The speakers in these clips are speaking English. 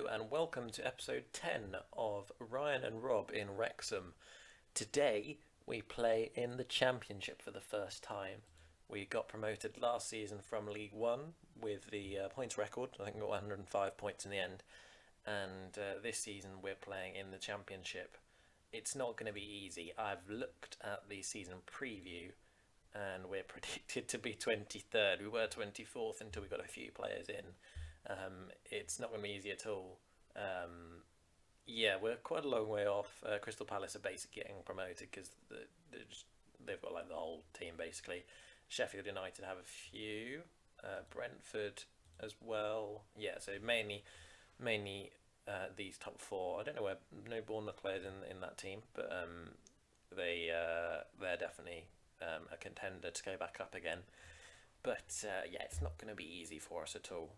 Hello and welcome to episode 10 of Ryan and Rob in Wrexham. Today we play in the Championship for the first time. We got promoted last season from League One with the points record. I think we got 105 points in the end. And this season we're playing in the Championship. It's not going to be easy. I've looked at the season preview and we're predicted to be 23rd. We were 24th until we got a few players in. It's not going to be easy at all. We're quite a long way off. Crystal Palace are basically getting promoted because they've got like the whole team basically. Sheffield United have a few. Brentford as well. Yeah, so mainly these top four. I don't know where no Bournemouth players in that team, but they're definitely a contender to go back up again. But it's not going to be easy for us at all.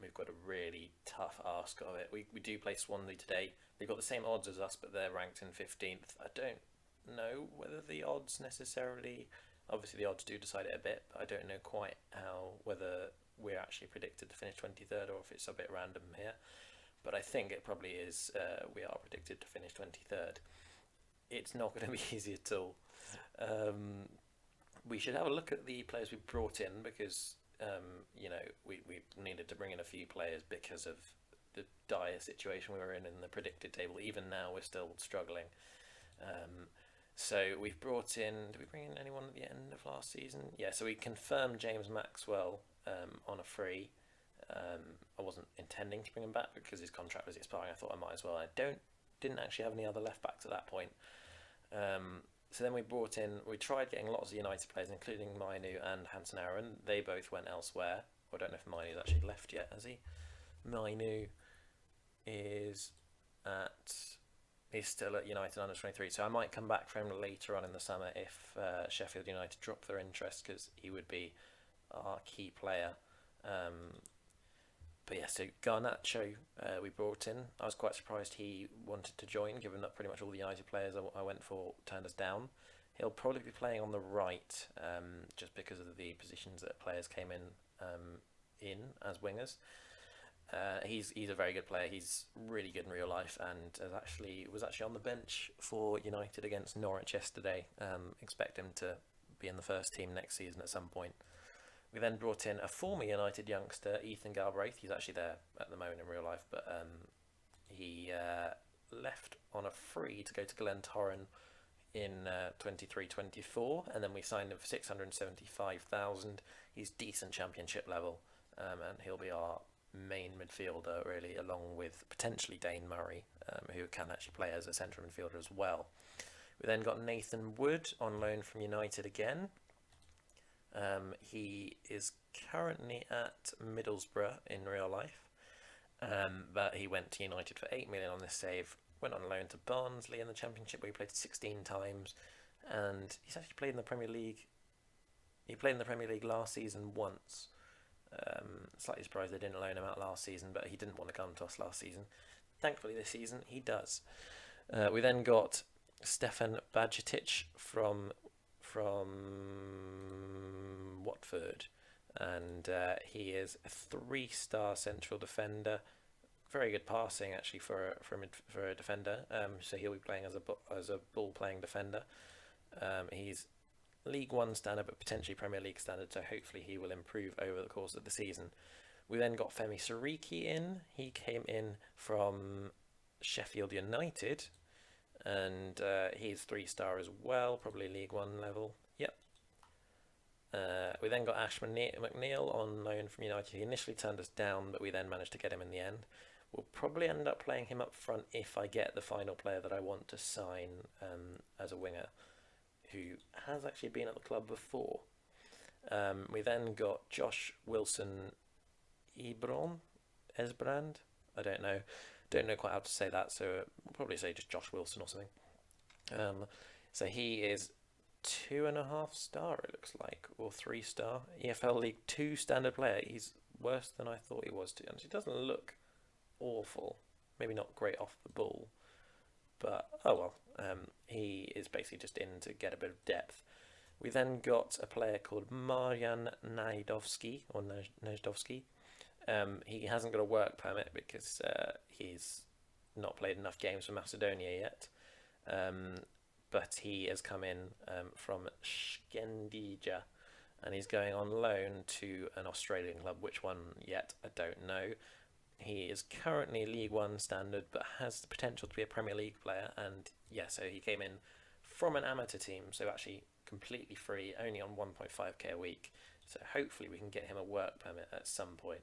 We've got a really tough ask of it. We do play Swansea today. They've got the same odds as us, but they're ranked in 15th. I don't know whether the odds necessarily... Obviously, the odds do decide it a bit, but I don't know quite whether we're actually predicted to finish 23rd or if it's a bit random here. But I think it probably is. We are predicted to finish 23rd. It's not going to be easy at all. We should have a look at the players we brought in because, we needed to bring in a few players because of the dire situation we were in the predicted table. Even now, we're still struggling. So we've brought in... Did we bring in anyone at the end of last season? Yeah, so we confirmed James Maxwell on a free. I wasn't intending to bring him back because his contract was expiring. I thought I might as well. Didn't actually have any other left backs at that point. So then we tried getting lots of United players, including Mainu and Hansen Aaron. They both went elsewhere. I don't know if Mainu's actually left yet, has he? Mainu is still at United under 23, so I might come back for him later on in the summer if Sheffield United drop their interest, because he would be our key player. So Garnacho we brought in. I was quite surprised he wanted to join, given that pretty much all the United players I went for turned us down. He'll probably be playing on the right, just because of the positions that players came in as wingers. He's a very good player. He's really good in real life, and was actually on the bench for United against Norwich yesterday. Expect him to be in the first team next season at some point. We then brought in a former United youngster, Ethan Galbraith. He's actually there at the moment in real life, but he left on a free to go to Glentoran in 23-24, and then we signed him for 675,000. He's decent Championship level, and he'll be our main midfielder, really, along with potentially Dane Murray, who can actually play as a central midfielder as well. We then got Nathan Wood on loan from United again. He is currently at Middlesbrough in real life, but he went to United for 8 million on this save. Went on loan to Barnsley in the Championship, where he played 16 times, and he's actually played in the Premier League. He played in the Premier League last season once. Slightly surprised they didn't loan him out last season, but he didn't want to come to us last season. Thankfully, this season he does. We then got Stefan Badgetich from Watford, and he is a 3-star central defender. Very good passing actually for a defender. So he'll be playing as a ball playing defender. He's League One standard, but potentially Premier League standard. So hopefully he will improve over the course of the season. We then got Femi Siriki in. He came in from Sheffield United, and he's 3-star as well, probably League One level. Yep. We then got Ash McNeil on loan from United. He initially turned us down, but we then managed to get him in the end. We'll probably end up playing him up front if I get the final player that I want to sign as a winger, who has actually been at the club before. We then got Josh Wilson Esbrand. I don't know quite how to say that, so we'll probably say just Josh Wilson or something. So he is 2.5-star, it looks like, or 3-star. EFL League 2 standard player. He's worse than I thought he was, to be honest. He doesn't look awful. Maybe not great off the ball, but oh well. He is basically just in to get a bit of depth. We then got a player called Marian Naidovsky, He hasn't got a work permit because he's not played enough games for Macedonia yet. But he has come in from Shkendija, and he's going on loan to an Australian club. Which one yet, I don't know. He is currently League One standard, but has the potential to be a Premier League player. And yeah, so he came in from an amateur team, so actually completely free, only on 1.5k a week. So hopefully we can get him a work permit at some point.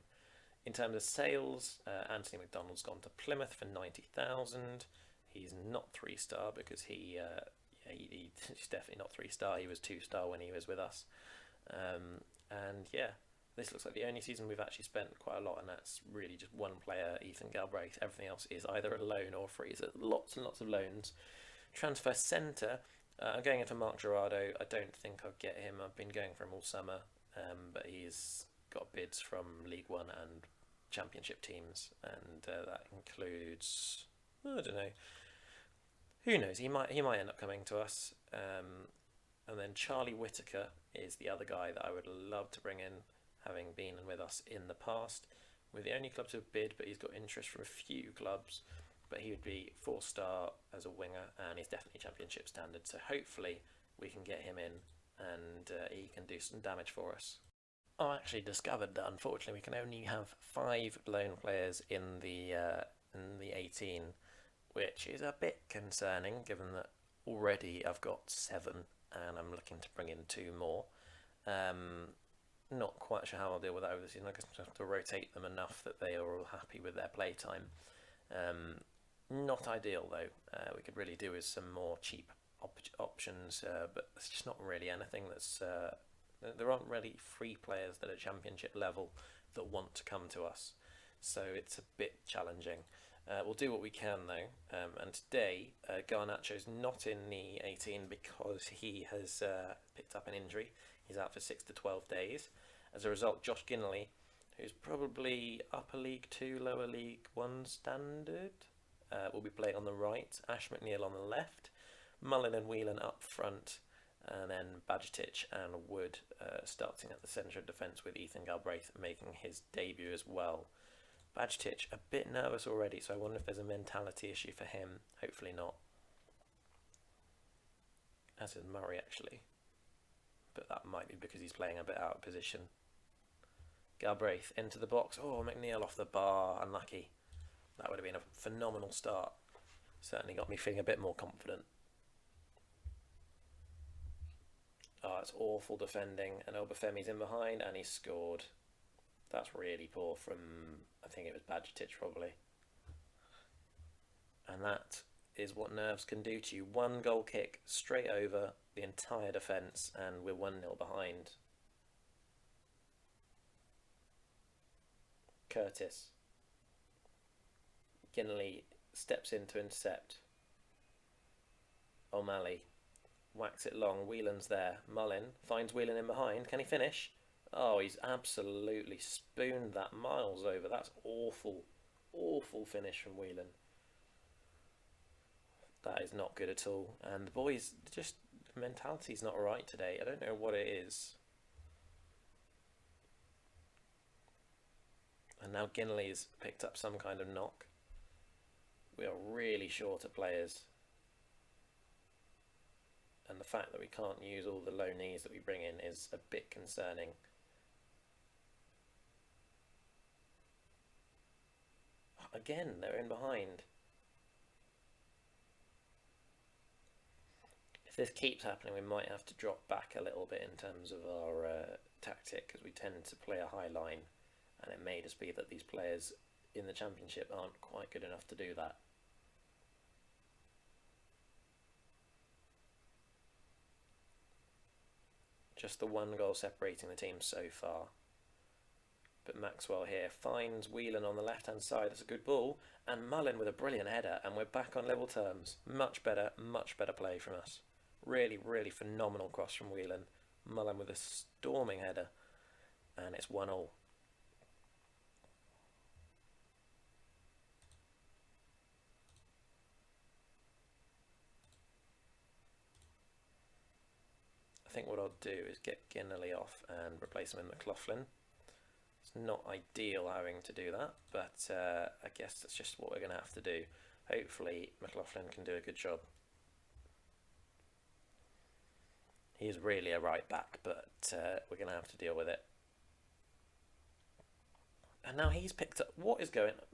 In terms of sales, Anthony McDonald's gone to Plymouth for 90,000. He's not 3-star because he's definitely not 3-star. He was 2-star when he was with us. And yeah, this looks like the only season we've actually spent quite a lot, and that's really just one player, Ethan Galbraith. Everything else is either a loan or free. So lots and lots of loans. Transfer centre, I'm going in for Mark Gerardo. I don't think I'll get him. I've been going for him all summer, but he's got bids from League One and Championship teams, and that includes, I don't know, who knows? He might end up coming to us. And then Charlie Whitaker is the other guy that I would love to bring in, having been with us in the past. We're the only club to have bid, but he's got interest from a few clubs. But he would be 4-star as a winger, and he's definitely Championship standard. So hopefully we can get him in, and he can do some damage for us. I actually discovered that unfortunately we can only have 5 loan players in the 18, which is a bit concerning given that already I've got 7 and I'm looking to bring in 2 more. Not quite sure how I'll deal with that over the season. I guess I'll have to rotate them enough that they are all happy with their playtime. Not ideal though. We could really do with some more cheap options, but it's just not really anything that's. There aren't really free players that are Championship level that want to come to us, so it's a bit challenging. We'll do what we can though, and today Garnacho's not in the 18 because he has picked up an injury. He's out for 6 to 12 days. As a result, Josh Ginley, who's probably Upper League 2, Lower League 1 standard, will be playing on the right, Ash McNeil on the left, Mullin and Whelan up front, and then Badgetich and Wood starting at the centre of defence, with Ethan Galbraith making his debut as well. Badgetich a bit nervous already, so I wonder if there's a mentality issue for him. Hopefully not. As is Murray actually, but that might be because he's playing a bit out of position. Galbraith into the box. Oh, McNeil off the bar, unlucky. That would have been a phenomenal start. Certainly got me feeling a bit more confident. Oh, it's awful defending, and Obafemi's in behind, and he's scored. That's really poor from, I think it was Badgetich probably. And that is what nerves can do to you. 1 goal kick straight over the entire defence, and we're 1-0 behind. Curtis. Ginley steps in to intercept. O'Malley whacks it long. Whelan's there. Mullin finds Whelan in behind. Can he finish? Oh, he's absolutely spooned that miles over. That's awful. Awful finish from Whelan. That is not good at all. And the boys, just mentality's not right today. I don't know what it is. And now Ginley's picked up some kind of knock. We are really short of players. And the fact that we can't use all the loanees that we bring in is a bit concerning. Again, they're in behind. If this keeps happening, we might have to drop back a little bit in terms of our tactic, because we tend to play a high line, and it may just be that these players in the Championship aren't quite good enough to do that. Just the 1 goal separating the teams so far. But Maxwell here finds Whelan on the left-hand side. That's a good ball. And Mullin with a brilliant header. And we're back on level terms. Much better play from us. Really, really phenomenal cross from Whelan. Mullin with a storming header. And it's 1-1. I think what I'll do is get Ginley off and replace him with McLaughlin. It's not ideal having to do that, but I guess that's just what we're going to have to do. Hopefully McLaughlin can do a good job. He's really a right back, but we're going to have to deal with it. And now he's picked up. What is going on?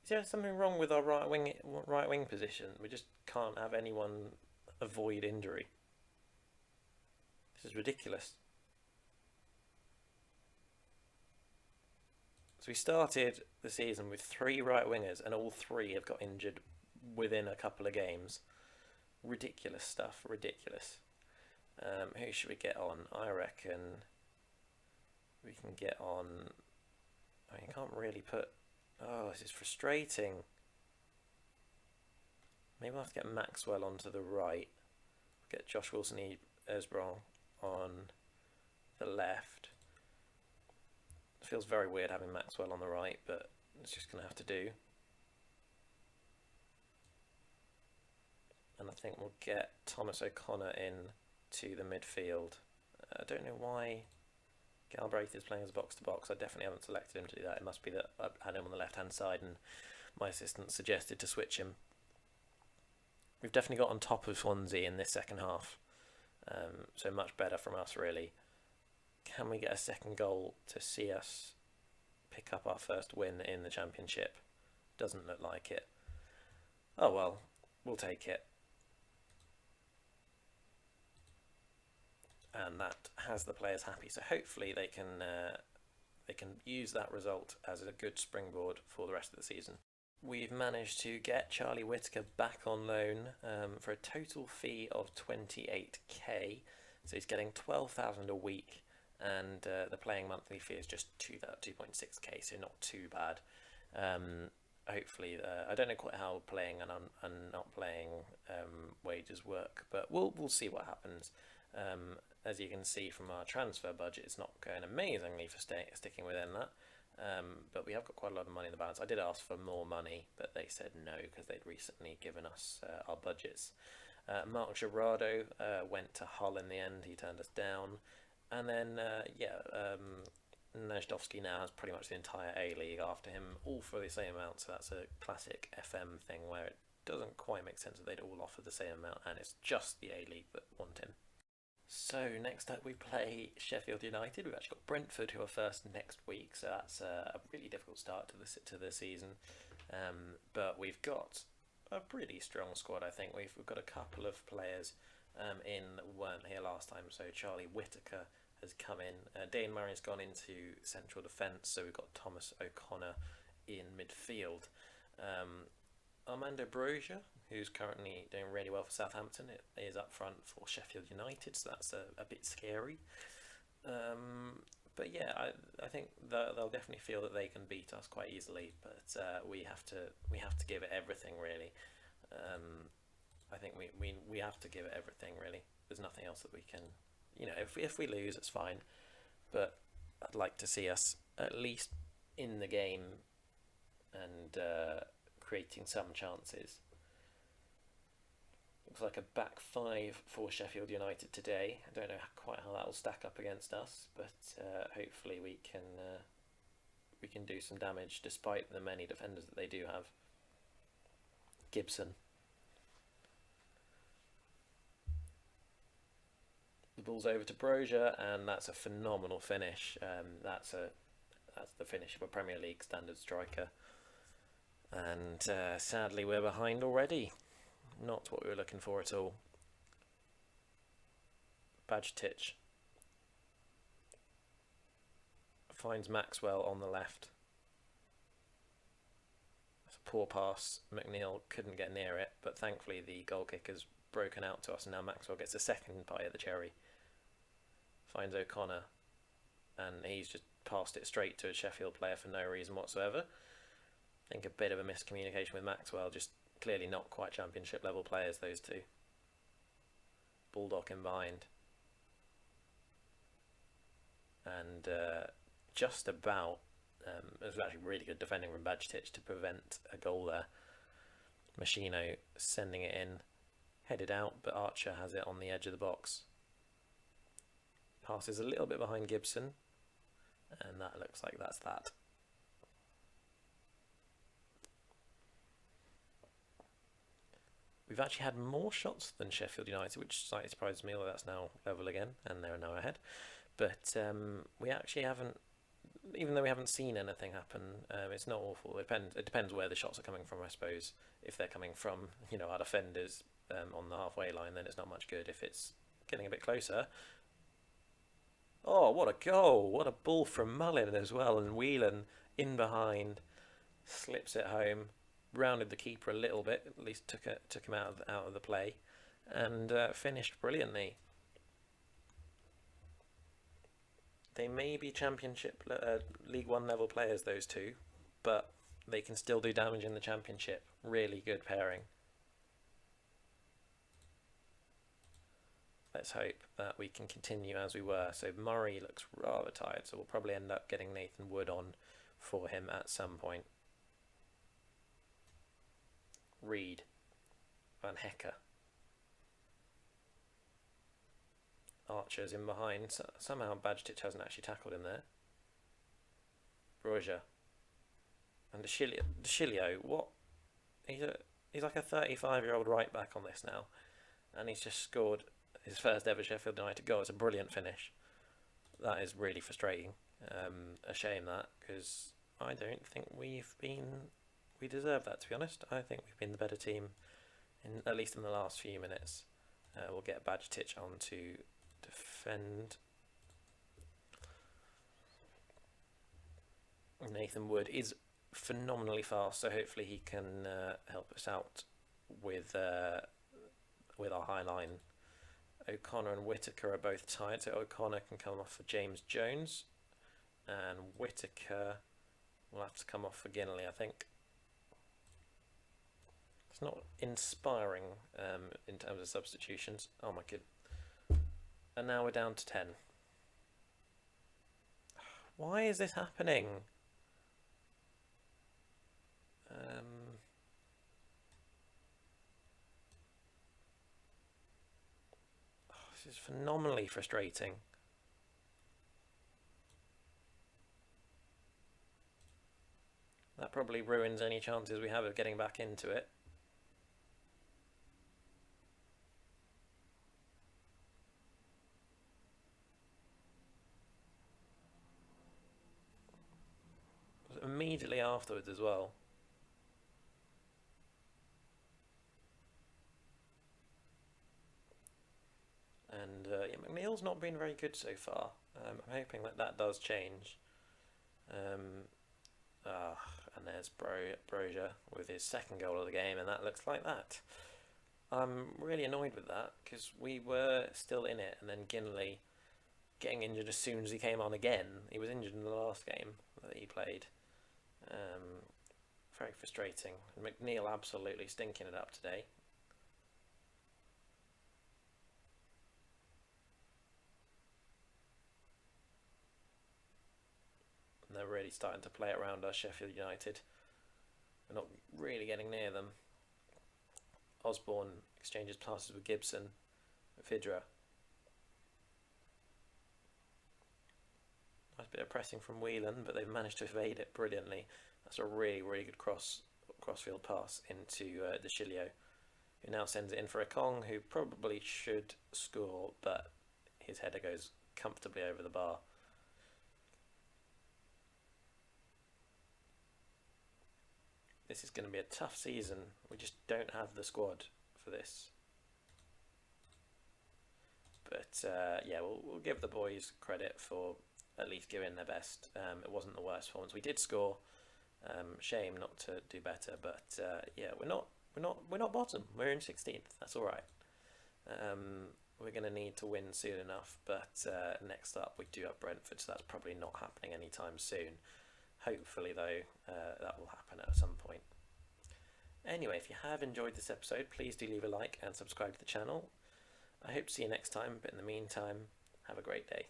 Is there something wrong with our right wing position? We just can't have anyone avoid injury. This is ridiculous. So we started the season with 3 right wingers, and all 3 have got injured within a couple of games. Ridiculous stuff. Ridiculous. Who should we get on? I reckon we can get on. I mean, you can't really put. Oh, this is frustrating. Maybe I'll have to get Maxwell onto the right. Get Josh Wilson-Esbron on the left. It feels very weird having Maxwell on the right, but it's just going to have to do. And I think we'll get Thomas O'Connor in to the midfield. I don't know why Galbraith is playing as box-to-box. I definitely haven't selected him to do that. It must be that I had him on the left-hand side and my assistant suggested to switch him. We've definitely got on top of Swansea in this second half. So much better from us, really. Can we get a second goal to see us pick up our first win in the Championship? Doesn't look like it. Oh well, we'll take it. And that has the players happy. So hopefully they can use that result as a good springboard for the rest of the season. We've managed to get Charlie Whitaker back on loan for a total fee of 28k. So he's getting 12,000 a week, and the playing monthly fee is just 2.6k, so not too bad. Hopefully, I don't know quite how playing and not playing wages work, but we'll see what happens. As you can see from our transfer budget, it's not going amazingly for sticking within that. But we have got quite a lot of money in the balance. I did ask for more money, but they said no because they'd recently given us our budgets. Mark Gerardo went to Hull in the end. He turned us down. And then, Naidovsky now has pretty much the entire A-League after him, all for the same amount. So that's a classic FM thing where it doesn't quite make sense that they'd all offer the same amount, and it's just the A-League that want him. So next up we play Sheffield United. We've actually got Brentford, who are first next week, so that's a really difficult start to the season. But we've got a pretty strong squad, I think. We've got a couple of players in that weren't here last time. So Charlie Whitaker has come in. Dane Murray's gone into central defence, so we've got Thomas O'Connor in midfield. Armando Broja, who's currently doing really well for Southampton, is up front for Sheffield United, so that's a bit scary. But yeah, I think they'll definitely feel that they can beat us quite easily, but we have to give it everything, really. I think we have to give it everything, really. There's nothing else that we can, if we lose, it's fine, but I'd like to see us at least in the game and creating some chances. Looks like a back 5 for Sheffield United today. I don't know quite how that will stack up against us, but hopefully we can do some damage despite the many defenders that they do have. Gibson. The ball's over to Broja, and that's a phenomenal finish. That's the finish of a Premier League standard striker. And sadly, we're behind already. Not what we were looking for at all. Badgetich finds Maxwell on the left. That's a poor pass. McNeil couldn't get near it, but thankfully the goal kicker's broken out to us, and now Maxwell gets a second bite at the cherry. Finds O'Connor, and he's just passed it straight to a Sheffield player for no reason whatsoever. I think a bit of a miscommunication with Maxwell, just clearly not quite Championship level players, those two. Bulldog in behind. And just about, it was actually really good defending from Badgetich to prevent a goal there. Machino sending it in, headed out, but Archer has it on the edge of the box. Passes a little bit behind Gibson, And that looks like that's that. We've actually had more shots than Sheffield United, which slightly surprises me, although that's now level again, and they're now ahead. But we actually haven't, even though we haven't seen anything happen, it's not awful. It depends where the shots are coming from, I suppose. If they're coming from, our defenders on the halfway line, then it's not much good. If it's getting a bit closer, oh, what a goal! What a ball from Mullin as well, and Whelan in behind, slips it home, rounded the keeper a little bit, at least took him out of the play, and finished brilliantly. They may be Championship, League One level players, those two, but they can still do damage in the Championship. Really good pairing. Let's hope that we can continue as we were. So Murray looks rather tired, so we'll probably end up getting Nathan Wood on for him at some point. Reed. Van Hecker. Archer's in behind. Somehow Badgetich hasn't actually tackled him there. Broja. And DeCilio, what? He's like a 35-year-old right back on this now. And he's just scored his first ever Sheffield United goal. It's a brilliant finish. That is really frustrating. A shame that, because I don't think we deserve that, to be honest. I think we've been the better team, at least in the last few minutes. We'll get Badgetich on to defend. Nathan Wood is phenomenally fast, so hopefully he can help us out with our high line. O'Connor and Whitaker are both tied, so O'Connor can come off for James Jones, and Whitaker will have to come off for Ginley, I think. It's not inspiring in terms of substitutions. Oh my god. And now we're down to 10. Why is this happening? This is phenomenally frustrating. That probably ruins any chances we have of getting back into it. Immediately afterwards as well. And McNeil's not been very good so far. I'm hoping that does change. And there's Broja with his second goal of the game, and that looks like that. I'm really annoyed with that, because we were still in it, and then Ginley getting injured as soon as he came on again. He was injured in the last game that he played. Very frustrating. McNeil absolutely stinking it up today. And they're really starting to play around us, Sheffield United. We're not really getting near them. Osborne exchanges passes with Gibson. Vidra. Nice bit of pressing from Whelan, but they've managed to evade it brilliantly. That's a really, really good crossfield pass into DeCilio, who now sends it in for a Kong, who probably should score, but his header goes comfortably over the bar. This is going to be a tough season. We just don't have the squad for this. But yeah, we'll give the boys credit for at least giving their best. It wasn't the worst performance. We did score. Shame not to do better, but yeah, we're not bottom. We're in 16th. That's all right. We're going to need to win soon enough. But next up, we do have Brentford, so that's probably not happening anytime soon. Hopefully, though, that will happen at some point. Anyway, if you have enjoyed this episode, please do leave a like and subscribe to the channel. I hope to see you next time, but in the meantime, have a great day.